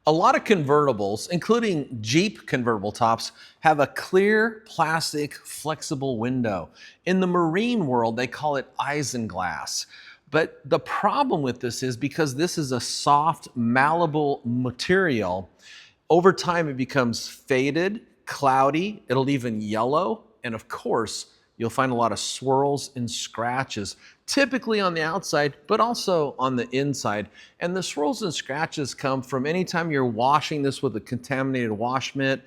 A lot of convertibles, including Jeep convertible tops, have a clear plastic flexible window. In the marine world, they call it isinglass. But the problem with this is because this is a soft, malleable material, over time it becomes faded, cloudy, it'll even yellow, and of course, you'll find a lot of swirls and scratches, typically on the outside, but also on the inside. And the swirls and scratches come from anytime you're washing this with a contaminated wash mitt,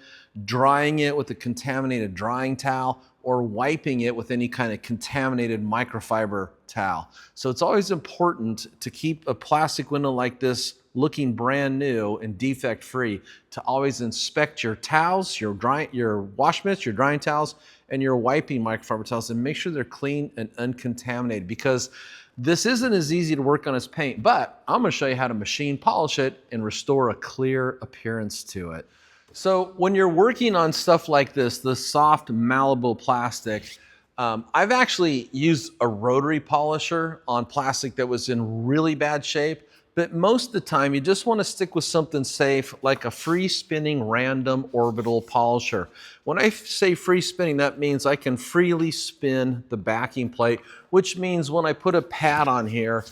drying it with a contaminated drying towel, or wiping it with any kind of contaminated microfiber towel. So it's always important to keep a plastic window like this looking brand new and defect free, to always inspect your towels, your wash mitts, your drying towels, and your wiping microfiber towels, and make sure they're clean and uncontaminated, because this isn't as easy to work on as paint, but I'm gonna show you how to machine polish it and restore a clear appearance to it. So when you're working on stuff like this, the soft, malleable plastic, I've actually used a rotary polisher on plastic that was in really bad shape. But most of the time, you just want to stick with something safe, like a free spinning random orbital polisher. When I say free spinning, that means I can freely spin the backing plate, which means when I put a pad on here,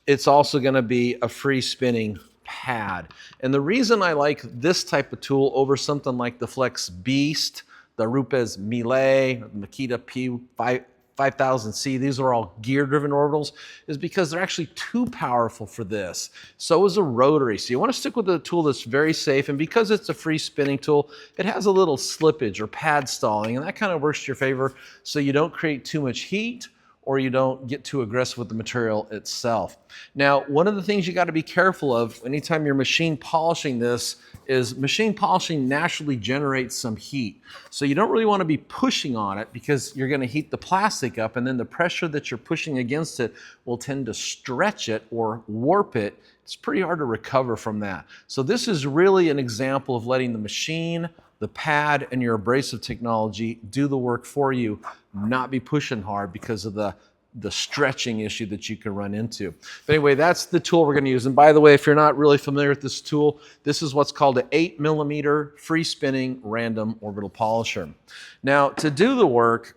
it's also going to be a free spinning pad. And the reason I like this type of tool over something like the Flex Beast, the Rupes Millet, the Makita P5000C, these are all gear-driven orbitals, is because they're actually too powerful for this. So is a rotary. So you want to stick with a tool that's very safe, and because it's a free spinning tool, it has a little slippage or pad stalling, and that kind of works to your favor so you don't create too much heat or you don't get too aggressive with the material itself. Now, one of the things you got to be careful of anytime you're machine polishing this is machine polishing naturally generates some heat. So you don't really want to be pushing on it, because you're going to heat the plastic up, and then the pressure that you're pushing against it will tend to stretch it or warp it. It's pretty hard to recover from that. So this is really an example of letting the machine, the pad, and your abrasive technology do the work for you, not be pushing hard because of the stretching issue that you can run into. But anyway, that's the tool we're going to use. And by the way, if you're not really familiar with this tool, this is what's called an 8mm free spinning random orbital polisher. Now, to do the work,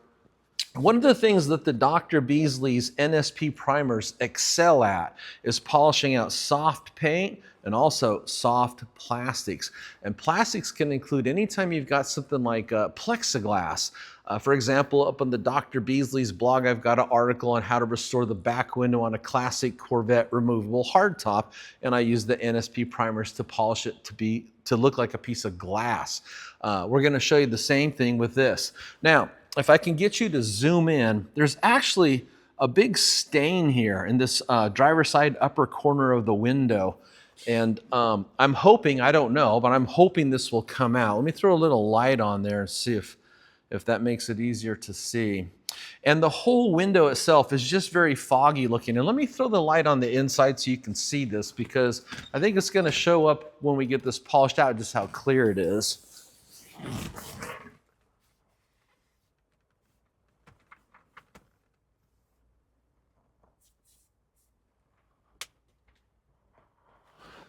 one of the things that the Dr. Beasley's NSP primers excel at is polishing out soft paint and also soft plastics. And plastics can include anytime you've got something like plexiglass. For example, up on the Dr. Beasley's blog, I've got an article on how to restore the back window on a classic Corvette removable hardtop, and I use the NSP primers to polish it to look like a piece of glass. We're going to show you the same thing with this. Now, if I can get you to zoom in, there's actually a big stain here in this driver's side upper corner of the window. And I'm hoping, I don't know, but I'm hoping this will come out. Let me throw a little light on there and see if that makes it easier to see. And the whole window itself is just very foggy looking. And let me throw the light on the inside so you can see this, because I think it's going to show up when we get this polished out just how clear it is.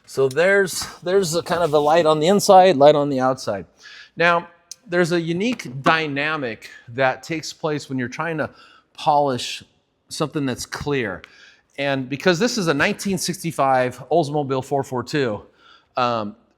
So there's a kind of a light on the inside, light on the outside. Now, there's a unique dynamic that takes place when you're trying to polish something that's clear. And because this is a 1965 Oldsmobile 442,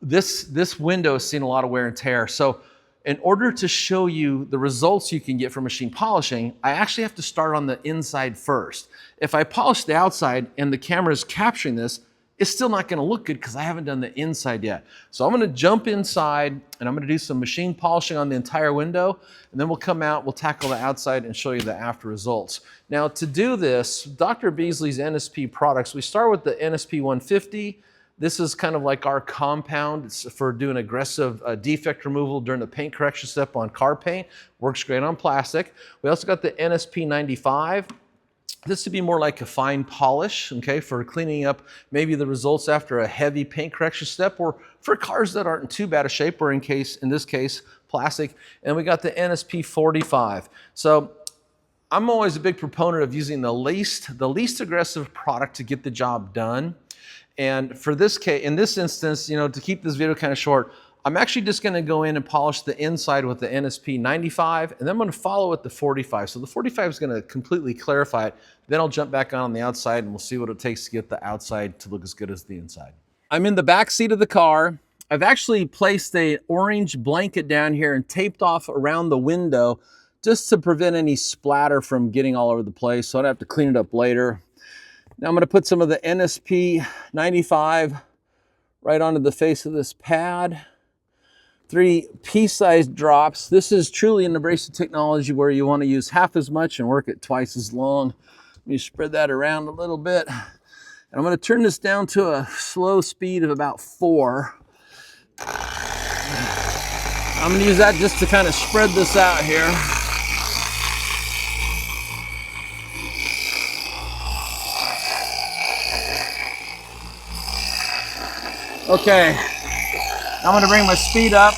this window has seen a lot of wear and tear. So in order to show you the results you can get from machine polishing, I actually have to start on the inside first. If I polish the outside and the camera is capturing this, it's still not going to look good because I haven't done the inside yet. So I'm going to jump inside and I'm going to do some machine polishing on the entire window, and then we'll come out, we'll tackle the outside and show you the after results. Now, to do this, Dr. Beasley's NSP products, we start with the NSP 150. This is kind of like our compound. It's for doing aggressive defect removal during the paint correction step on car paint. Works great on plastic. We also got the NSP 95. This would be more like a fine polish, okay, for cleaning up maybe the results after a heavy paint correction step, or for cars that aren't in too bad a shape, or in this case, plastic. And we got the NSP 45. So I'm always a big proponent of using the least aggressive product to get the job done. And for this case, in this instance, you know, to keep this video kind of short, I'm actually just going to go in and polish the inside with the NSP 95, and then I'm going to follow with the 45. So the 45 is going to completely clarify it. Then I'll jump back on the outside and we'll see what it takes to get the outside to look as good as the inside. I'm in the back seat of the car. I've actually placed an orange blanket down here and taped off around the window just to prevent any splatter from getting all over the place, so I don't have to clean it up later. Now I'm going to put some of the NSP 95 right onto the face of this pad. 3 pea-sized drops. This is truly an abrasive technology where you want to use half as much and work it twice as long. Let me spread that around a little bit. And I'm going to turn this down to a slow speed of about 4. I'm going to use that just to kind of spread this out here. Okay, I'm going to bring my speed up.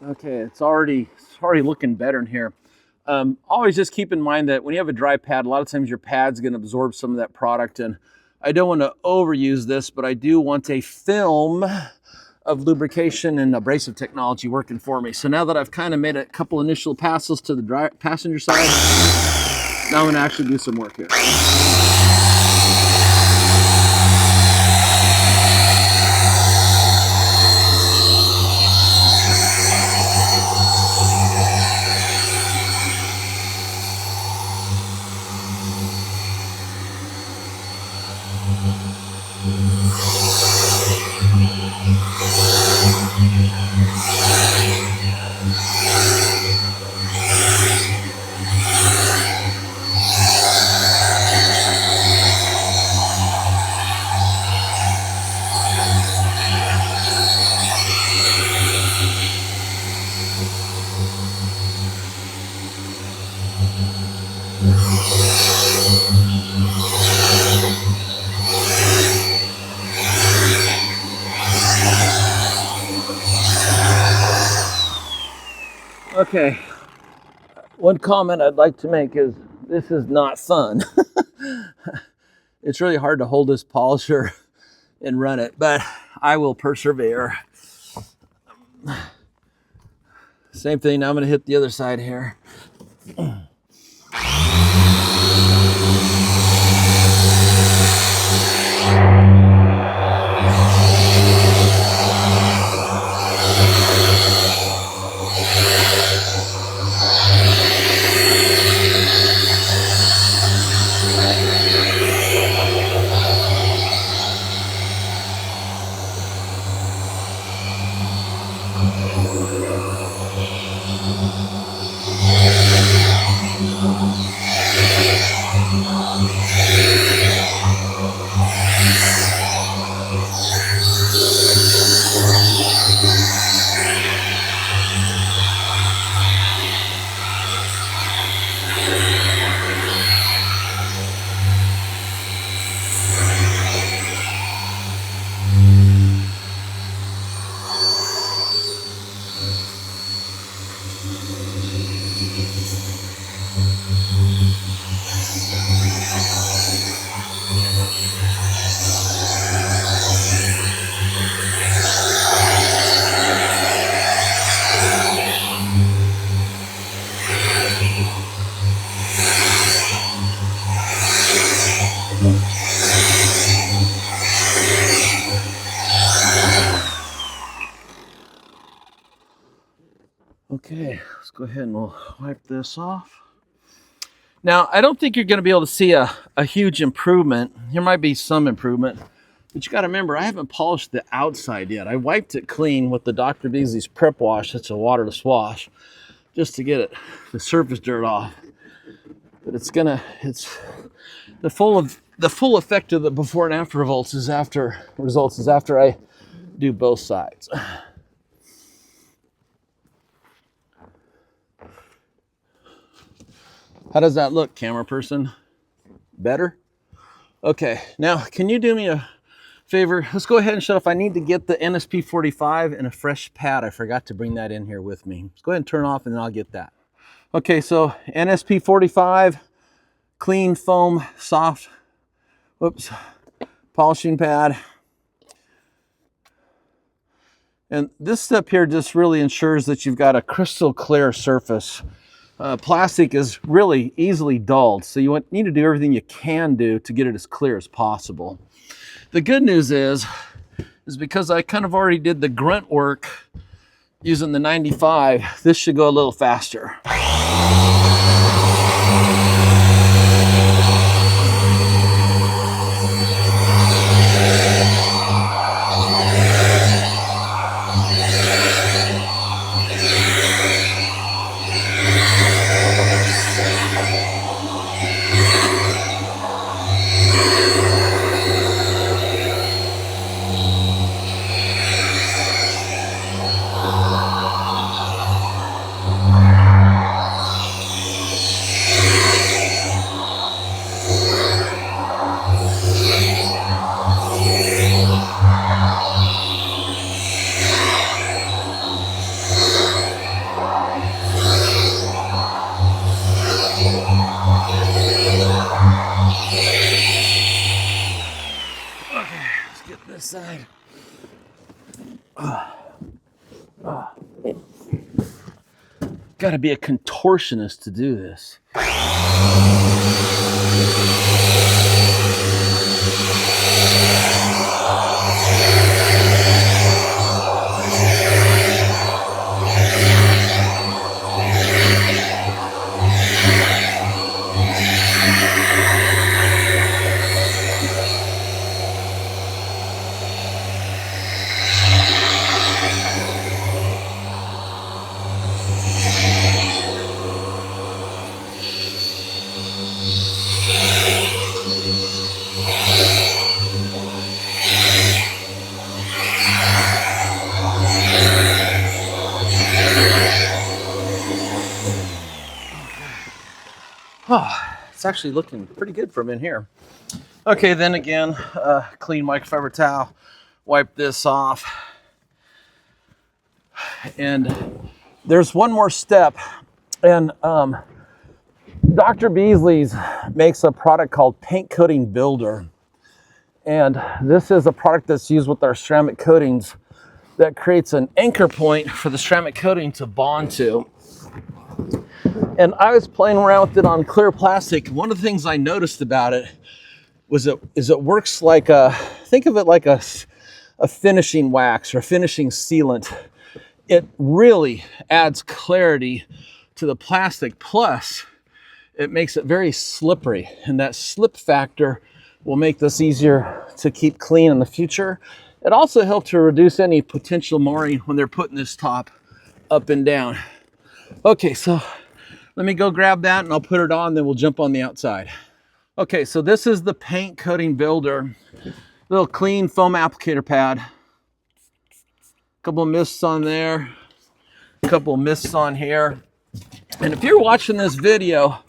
Okay, it's already looking better in here. Always just keep in mind that when you have a dry pad, a lot of times your pad's going to absorb some of that product, and I don't want to overuse this, but I do want a film of lubrication and abrasive technology working for me. So now that I've kind of made a couple initial passes to the passenger side, now I'm going to actually do some work here. Okay, one comment I'd like to make is this is not fun. It's really hard to hold this polisher and run it, but I will persevere. Same thing, now I'm going to hit the other side here. Okay, let's go ahead and we'll wipe this off. Now, I don't think you're going to be able to see a huge improvement. There might be some improvement, but you got to remember, I haven't polished the outside yet. I wiped it clean with the Dr. Beasley's Prep Wash. It's a waterless wash, just to get the surface dirt off. But it's the full of the full effect of the before and after results is after I do both sides. How does that look, camera person? Better? Okay, now can you do me a favor? Let's go ahead and shut off. I need to get the NSP45 and a fresh pad. I forgot to bring that in here with me. Let's go ahead and turn off and then I'll get that. Okay, so NSP45, clean foam, soft, whoops, polishing pad. And this step here just really ensures that you've got a crystal clear surface. Plastic is really easily dulled, so you need to do everything you can do to get it as clear as possible. The good news is because I kind of already did the grunt work using the 95, this should go a little faster. Side. Got to be a contortionist to do this. Oh, it's actually looking pretty good from in here. Okay, then again, clean microfiber towel, wipe this off. And there's one more step. And Dr. Beasley's makes a product called Paint Coating Builder. And this is a product that's used with our ceramic coatings that creates an anchor point for the ceramic coating to bond to. And I was playing around with it on clear plastic. One of the things I noticed about it was it works like think of it like a finishing wax or a finishing sealant. It really adds clarity to the plastic. Plus, it makes it very slippery. And that slip factor will make this easier to keep clean in the future. It also helps to reduce any potential marring when they're putting this top up and down. Okay, so let me go grab that and I'll put it on, then we'll jump on the outside. Okay, so this is the Paint Coating Builder. Little clean foam applicator pad. Couple of mists on there. A couple of mists on here. And if you're watching this video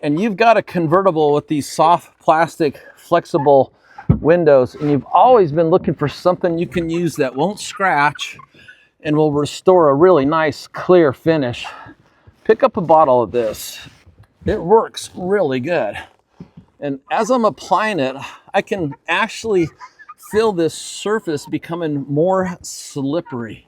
and you've got a convertible with these soft plastic flexible windows and you've always been looking for something you can use that won't scratch and will restore a really nice clear finish, pick up a bottle of this. It works really good. And as I'm applying it, I can actually feel this surface becoming more slippery.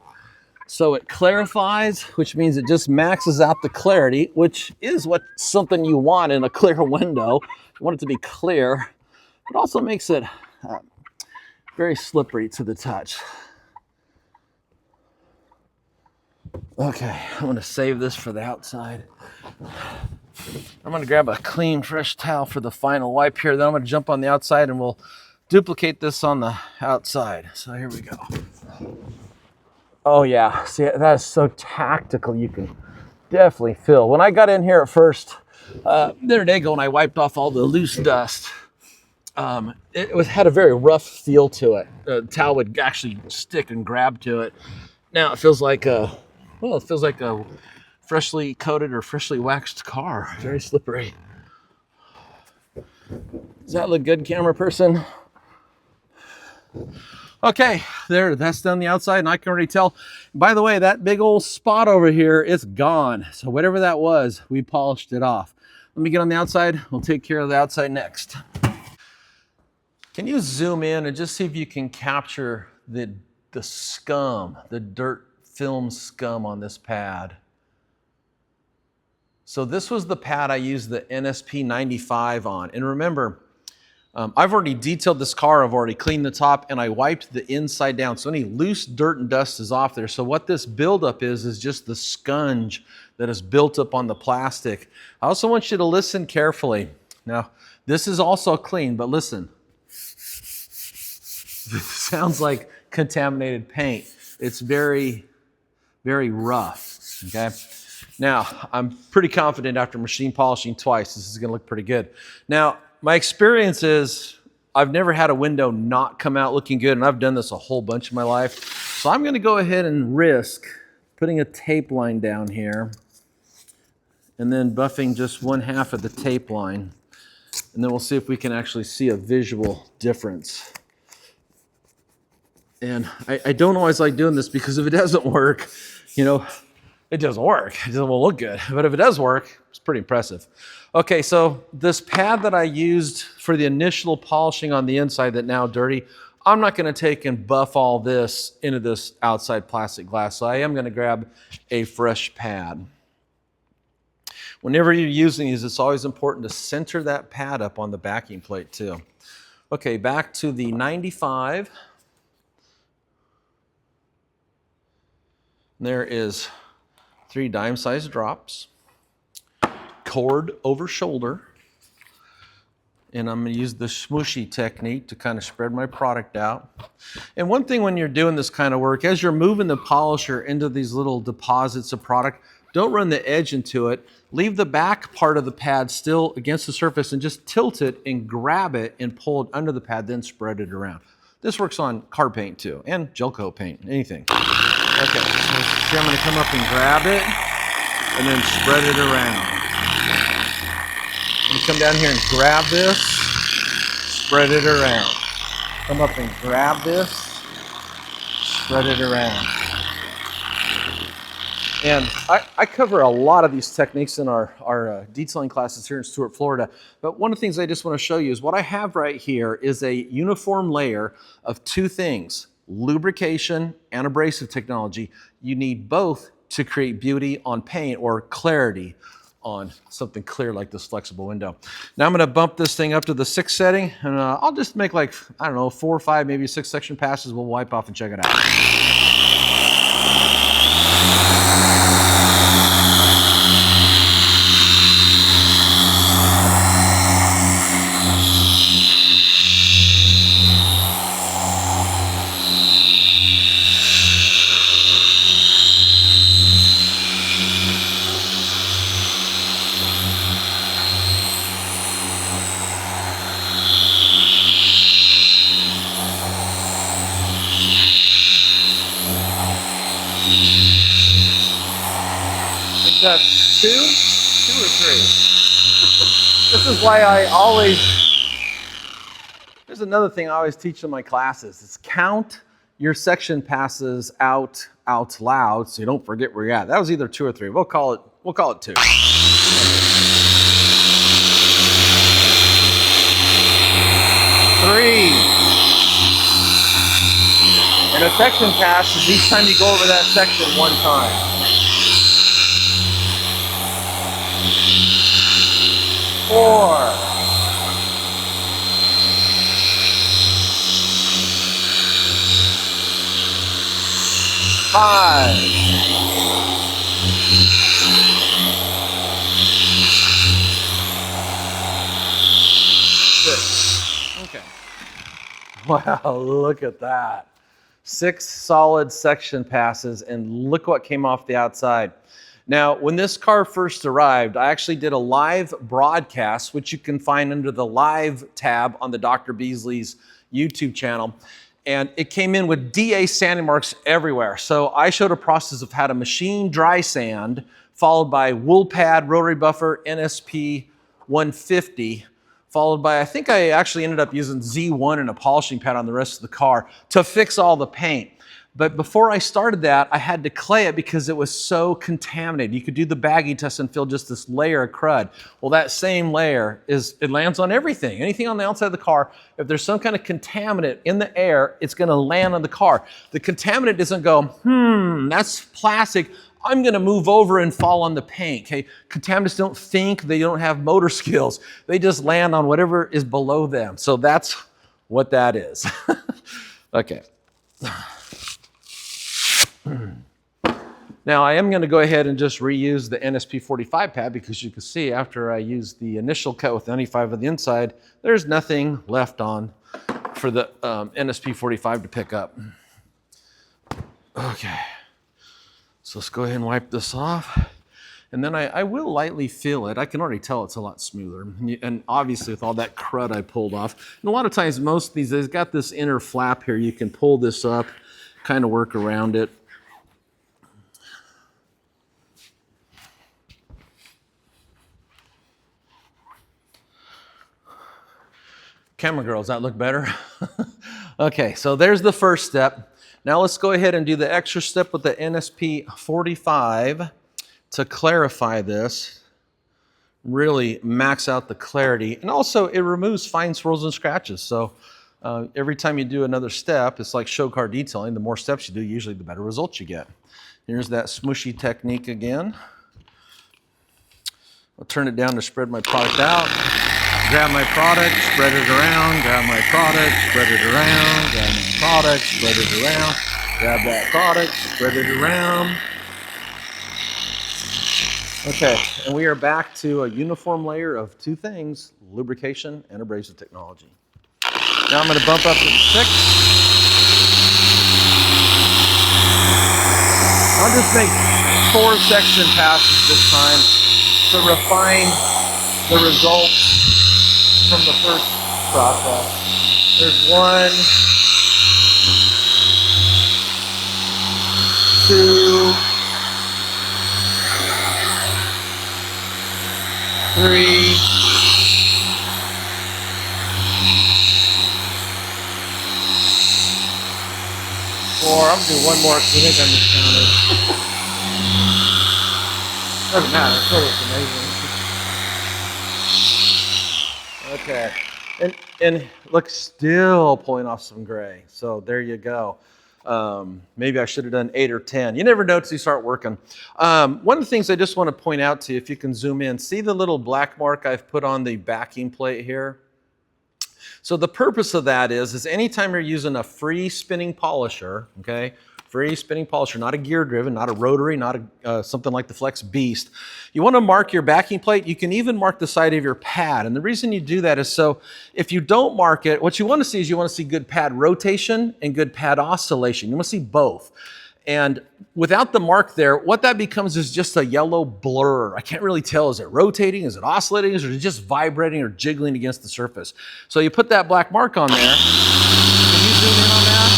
So it clarifies, which means it just maxes out the clarity, which is something you want in a clear window. You want it to be clear. It also makes it very slippery to the touch. Okay, I'm going to save this for the outside. I'm going to grab a clean, fresh towel for the final wipe here. Then I'm going to jump on the outside and we'll duplicate this on the outside. So here we go. Oh yeah, see, that is so tactical. You can definitely feel. When I got in here at first, the other day ago when I wiped off all the loose dust, had a very rough feel to it. The towel would actually stick and grab to it. Now it feels like a freshly coated or freshly waxed car. Very slippery. Does that look good, camera person? Okay, that's done the outside, and I can already tell. By the way, that big old spot over here, it's gone. So whatever that was, we polished it off. Let me get on the outside. We'll take care of the outside next. Can you zoom in and just see if you can capture the scum, the dirt film scum on this pad? So this was the pad I used the NSP 95 on. And remember, I've already detailed this car, I've already cleaned the top, and I wiped the inside down. So any loose dirt and dust is off there. So what this buildup is just the sponge that is built up on the plastic. I also want you to listen carefully. Now, this is also clean, but listen. It sounds like contaminated paint. It's very, very rough, okay? Now, I'm pretty confident after machine polishing twice, this is gonna look pretty good. Now, my experience is I've never had a window not come out looking good, and I've done this a whole bunch of my life. So I'm gonna go ahead and risk putting a tape line down here and then buffing just 1/2 of the tape line. And then we'll see if we can actually see a visual difference. And I don't always like doing this because if it doesn't work, it doesn't work. It doesn't look good. But if it does work, it's pretty impressive. Okay, so this pad that I used for the initial polishing on the inside that now dirty, I'm not gonna take and buff all this into this outside plastic glass. So I am gonna grab a fresh pad. Whenever you're using these, it's always important to center that pad up on the backing plate too. Okay, back to the 95. There is 3 dime-sized drops, cord over shoulder, and I'm gonna use the smooshy technique to kind of spread my product out. And one thing when you're doing this kind of work, as you're moving the polisher into these little deposits of product, don't run the edge into it. Leave the back part of the pad still against the surface and just tilt it and grab it and pull it under the pad, then spread it around. This works on car paint too, and gel coat paint, anything. Okay, so here I'm gonna come up and grab it and then spread it around. I'm gonna come down here and grab this, spread it around. Come up and grab this, spread it around. And I cover a lot of these techniques in our detailing classes here in Stuart, Florida. But one of the things I just want to show you is what I have right here is a uniform layer of 2 things, lubrication and abrasive technology. You need both to create beauty on paint or clarity on something clear like this flexible window. Now I'm gonna bump this thing up to the 6th setting, and I'll just make like, I don't know, 4 or 5, maybe 6 section passes. We'll wipe off and check it out. That's 2 or 3. This is why there's another thing I always teach in my classes, is count your section passes out loud so you don't forget where you're at. That was either 2 or 3. We'll call it 2. 3. And a section pass is each time you go over that section 1 time. 4. 5. 6. Okay. Wow, look at that. 6 solid section passes, and look what came off the outside. Now, when this car first arrived, I actually did a live broadcast, which you can find under the live tab on the Dr. Beasley's YouTube channel. And it came in with DA sanding marks everywhere. So I showed a process of how to machine dry sand, followed by wool pad, rotary buffer, NSP 150, followed by, I think I actually ended up using Z1 and a polishing pad on the rest of the car to fix all the paint. But before I started that, I had to clay it because it was so contaminated. You could do the baggy test and feel just this layer of crud. Well, that same layer it lands on everything. Anything on the outside of the car, if there's some kind of contaminant in the air, it's gonna land on the car. The contaminant doesn't go, that's plastic, I'm gonna move over and fall on the paint, okay? Contaminants don't think, they don't have motor skills. They just land on whatever is below them. So that's what that is. Okay. Now I am going to go ahead and just reuse the NSP 45 pad because you can see after I used the initial coat with 95 on the inside, there's nothing left on for the NSP 45 to pick up. Okay, so let's go ahead and wipe this off. And then I will lightly feel it. I can already tell it's a lot smoother. And obviously with all that crud I pulled off. And a lot of times most of these, they've got this inner flap here. You can pull this up, kind of work around it. Camera girl, does that look better? Okay, so there's the first step. Now let's go ahead and do the extra step with the NSP 45 to clarify this. Really max out the clarity. And also it removes fine swirls and scratches. So every time you do another step, it's like show car detailing. The more steps you do, usually the better results you get. Here's that smooshy technique again. I'll turn it down to spread my product out. Grab my product, spread it around, grab my product, spread it around, grab my product, spread it around, grab that product, spread it around. Okay, and we are back to a uniform layer of two things, lubrication and abrasive technology. Now I'm going to bump up to 6. I'll just make 4 section passes this time to refine the results from the first process. There's 1, 2, 3, 4. I'm gonna do one more because I think I miscounted. Doesn't matter, it still looks amazing. Okay, and look, still pulling off some gray. So there you go. Maybe I should have done 8 or 10. You never know until you start working. One of the things I just want to point out to you, if you can zoom in, see the little black mark I've put on the backing plate here? So the purpose of that is anytime you're using a free spinning polisher, okay, free spinning polisher, not a gear driven, not a rotary, not something like the Flex Beast. You want to mark your backing plate. You can even mark the side of your pad. And the reason you do that is so if you don't mark it, what you want to see is you want to see good pad rotation and good pad oscillation. You want to see both. And without the mark there, what that becomes is just a yellow blur. I can't really tell, is it rotating, is it oscillating, or is it just vibrating or jiggling against the surface? So you put that black mark on there. Can you zoom in on that?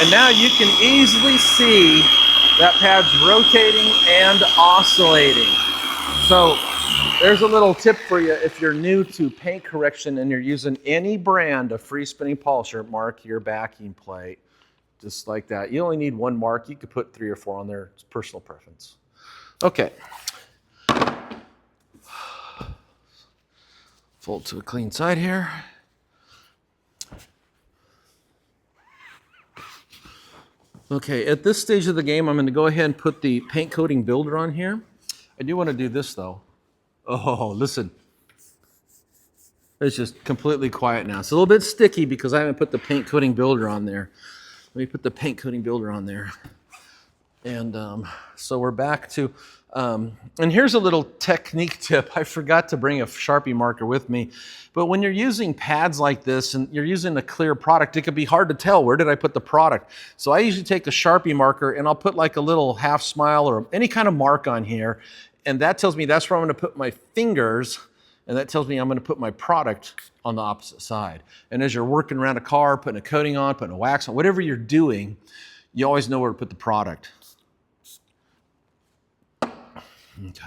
And now you can easily see that pad's rotating and oscillating. So there's a little tip for you if you're new to paint correction and you're using any brand of free spinning polisher, mark your backing plate. Just like that. You only need 1 mark. You could put 3 or 4 on there. It's personal preference. Okay. Fold to a clean side here. Okay, at this stage of the game, I'm going to go ahead and put the paint coating builder on here. I do want to do this though. Oh, listen. It's just completely quiet now. It's a little bit sticky because I haven't put the paint coating builder on there. Let me put the paint coating builder on there. And so we're back to, and here's a little technique tip. I forgot to bring a Sharpie marker with me, but when you're using pads like this and you're using a clear product, it can be hard to tell where did I put the product. So I usually take a Sharpie marker and I'll put like a little half smile or any kind of mark on here. And that tells me that's where I'm gonna put my fingers, and that tells me I'm gonna put my product on the opposite side. And as you're working around a car, putting a coating on, putting a wax on, whatever you're doing, you always know where to put the product. Okay.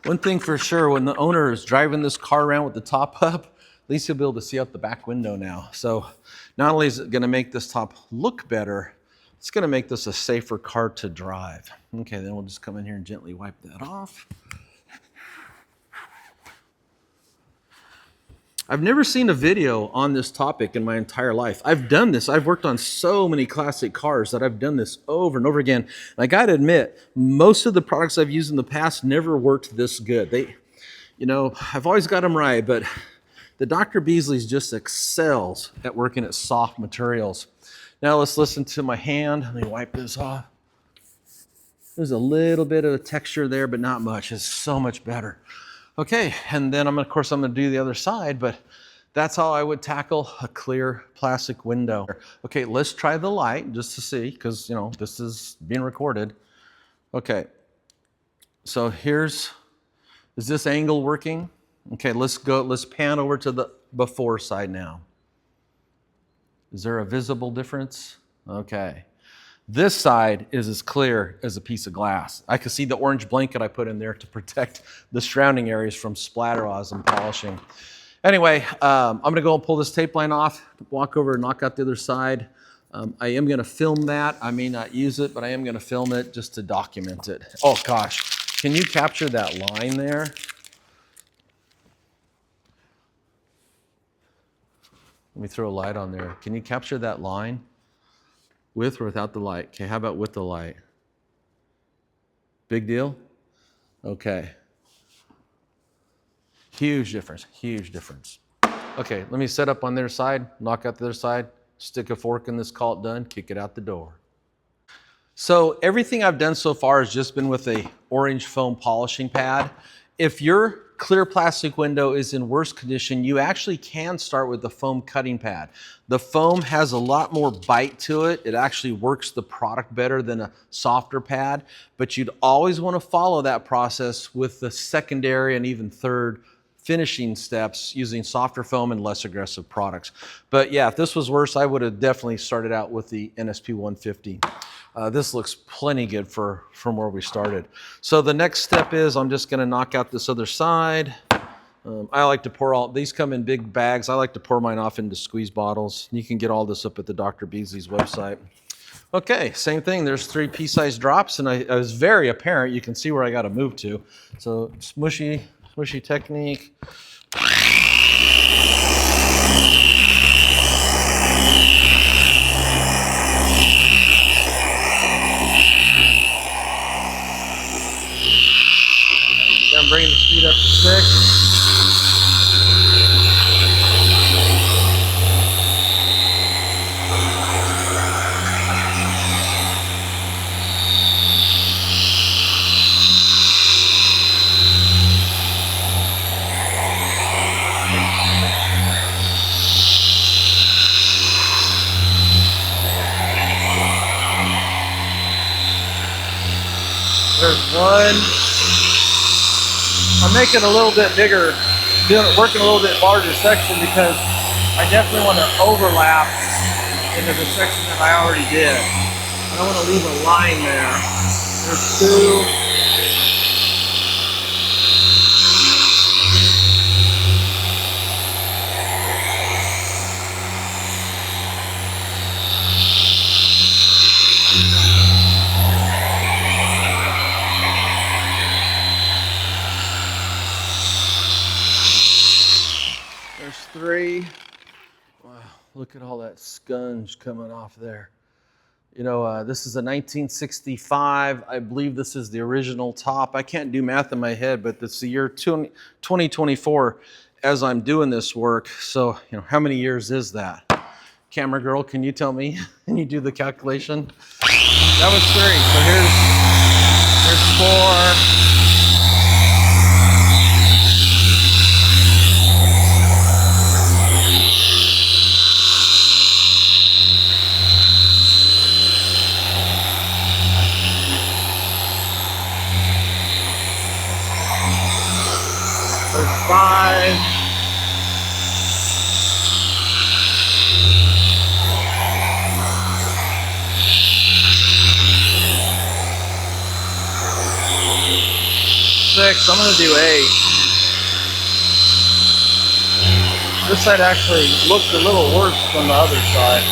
One thing for sure, when the owner is driving this car around with the top up, at least he'll be able to see out the back window now. So not only is it going to make this top look better, it's going to make this a safer car to drive. Okay, then we'll just come in here and gently wipe that off. I've never seen a video on this topic in my entire life. I've done this. I've worked on so many classic cars that I've done this over and over again. And I got to admit, most of the products I've used in the past never worked this good. They, you know, I've always got them right, but the Dr. Beasley's just excels at working at soft materials. Now let's listen to my hand. Let me wipe this off. There's a little bit of texture there, but not much. It's so much better. Okay, and then of course I'm gonna do the other side, but that's how I would tackle a clear plastic window. Okay, let's try the light just to see, because you know, this is being recorded. Okay, so is this angle working? Okay, let's pan over to the before side now. Is there a visible difference? Okay. This side is as clear as a piece of glass. I can see the orange blanket I put in there to protect the surrounding areas from splatter as I'm polishing. Anyway, I'm gonna go and pull this tape line off, walk over and knock out the other side. I am gonna film that. I may not use it, but I am gonna film it just to document it. Oh gosh, can you capture that line there? Let me throw a light on there. Can you capture that line? With or without the light? Okay, how about with the light? Big deal? Okay. Huge difference, huge difference. Okay, let me set up on their side, knock out the other side, stick a fork in this, call it done, kick it out the door. So everything I've done so far has just been with a orange foam polishing pad. If your clear plastic window is in worse condition, you actually can start with the foam cutting pad. The foam has a lot more bite to it. It actually works the product better than a softer pad, but you'd always want to follow that process with the secondary and even third finishing steps using softer foam and less aggressive products. But yeah, if this was worse, I would have definitely started out with the NSP 150. This looks plenty good from where we started. So the next step is I'm just gonna knock out this other side. I like to pour these come in big bags. I like to pour mine off into squeeze bottles. You can get all this up at the Dr. Beasley's website. Okay, same thing. There's 3 pea-sized drops, and it was very apparent. You can see where I gotta move to. So smushy technique. I'm bringing the speed up to 6. There's one. I'm making a little bit bigger, working a little bit larger section because I definitely want to overlap into the section that I already did. I don't want to leave a line there. There's 2. There's 3. Wow, look at all that scunge coming off there. You know, this is a 1965. I believe this is the original top. I can't do math in my head, but it's the year 2024 as I'm doing this work. So, you know, how many years is that? Camera girl, can you tell me? Can you do the calculation? That was 3. So here's 4. There's 5. Six. I'm gonna do 8. This side actually looked a little worse than the other side. I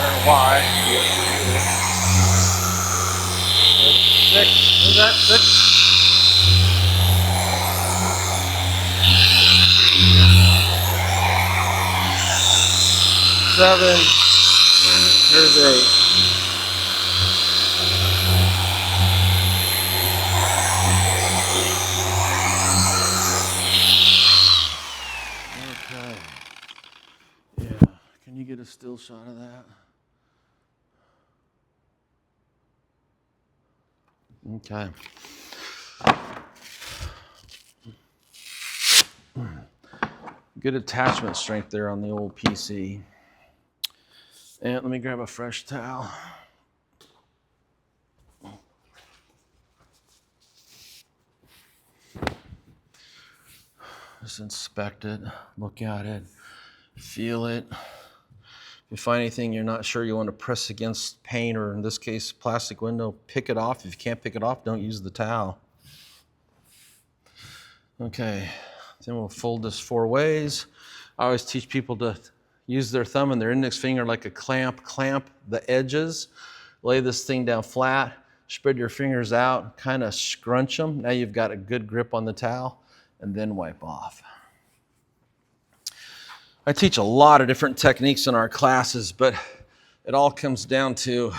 don't know why. 6. Is that 6? Seven. Here's 8. Okay. Yeah. Can you get a still shot of that? Okay. Good attachment strength there on the old PC. And let me grab a fresh towel. Just inspect it, look at it, feel it. If you find anything you're not sure you want to press against paint, or in this case, plastic window, pick it off. If you can't pick it off, don't use the towel. Okay, then we'll fold this 4 ways. I always teach people to use their thumb and their index finger like a clamp. Clamp the edges, lay this thing down flat, spread your fingers out, kind of scrunch them. Now you've got a good grip on the towel, and then wipe off. I teach a lot of different techniques in our classes, but it all comes down to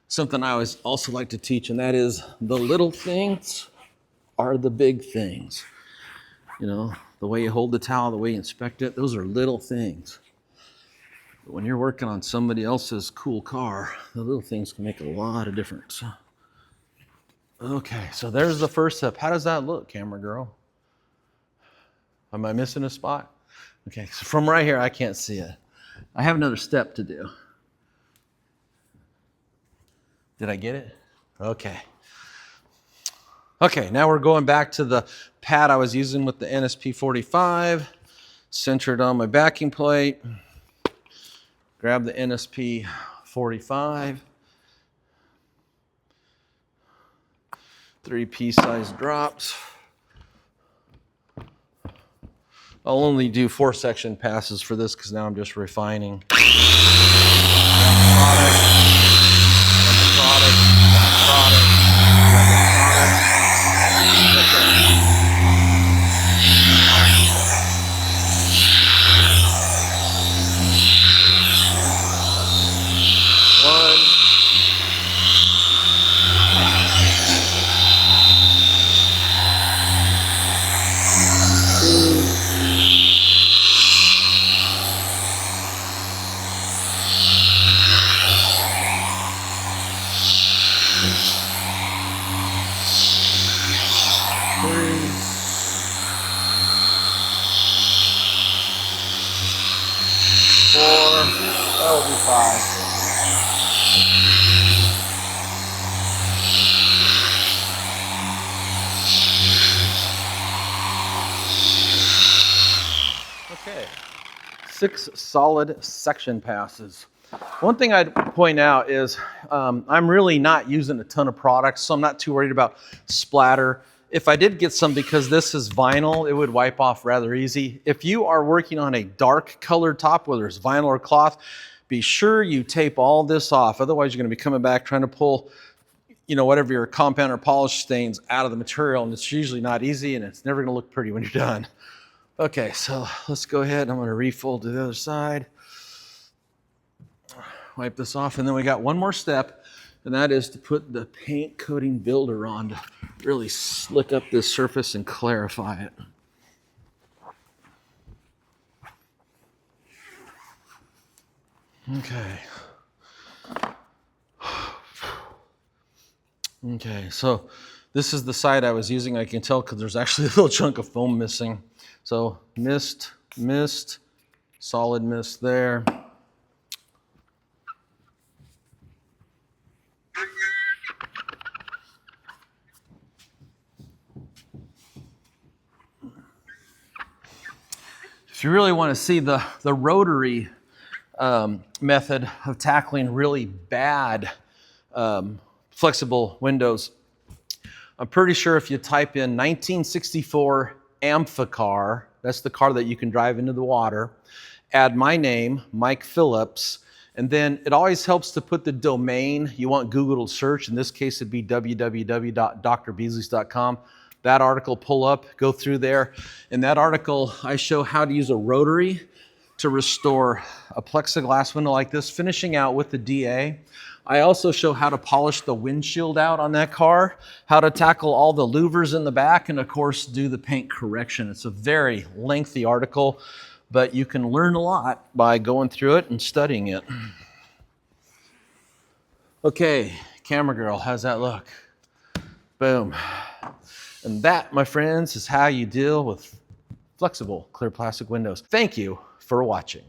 something I always also like to teach, and that is the little things are the big things. You know, the way you hold the towel, the way you inspect it, those are little things. But when you're working on somebody else's cool car, the little things can make a lot of difference. Okay, so there's the first step. How does that look, camera girl? Am I missing a spot? Okay, so from right here, I can't see it. I have another step to do. Did I get it? Okay. Okay, now we're going back to the pad I was using with the NSP45. Centered on my backing plate. Grab the NSP45. 3 pea-sized drops. I'll only do 4 section passes for this because now I'm just refining. That will be 5. Okay, 6 solid section passes. One thing I'd point out is I'm really not using a ton of products, so I'm not too worried about splatter. If I did get some, because this is vinyl, it would wipe off rather easy. If you are working on a dark colored top, whether it's vinyl or cloth, be sure you tape all this off. Otherwise, you're going to be coming back trying to pull, you know, whatever your compound or polish stains out of the material, and it's usually not easy, and it's never going to look pretty when you're done. Okay, so let's go ahead. I'm going to refold to the other side. Wipe this off, and then we got one more step, and that is to put the paint coating builder on to really slick up this surface and clarify it. Okay. Okay, so this is the side I was using. I can tell because there's actually a little chunk of foam missing. So mist, mist, solid mist there. If you really want to see the rotary method of tackling really bad flexible windows, I'm pretty sure if you type in 1964 Amphicar, that's the car that you can drive into the water, add my name, Mike Phillips, and then it always helps to put the domain you want Google to search. In this case, it'd be www.drbeasleys.com. That article, pull up, go through there. In that article, I show how to use a rotary to restore a plexiglass window like this, finishing out with the DA. I also show how to polish the windshield out on that car, how to tackle all the louvers in the back, and of course, do the paint correction. It's a very lengthy article, but you can learn a lot by going through it and studying it. Okay, camera girl, how's that look? Boom. And that, my friends, is how you deal with flexible clear plastic windows. Thank you for watching.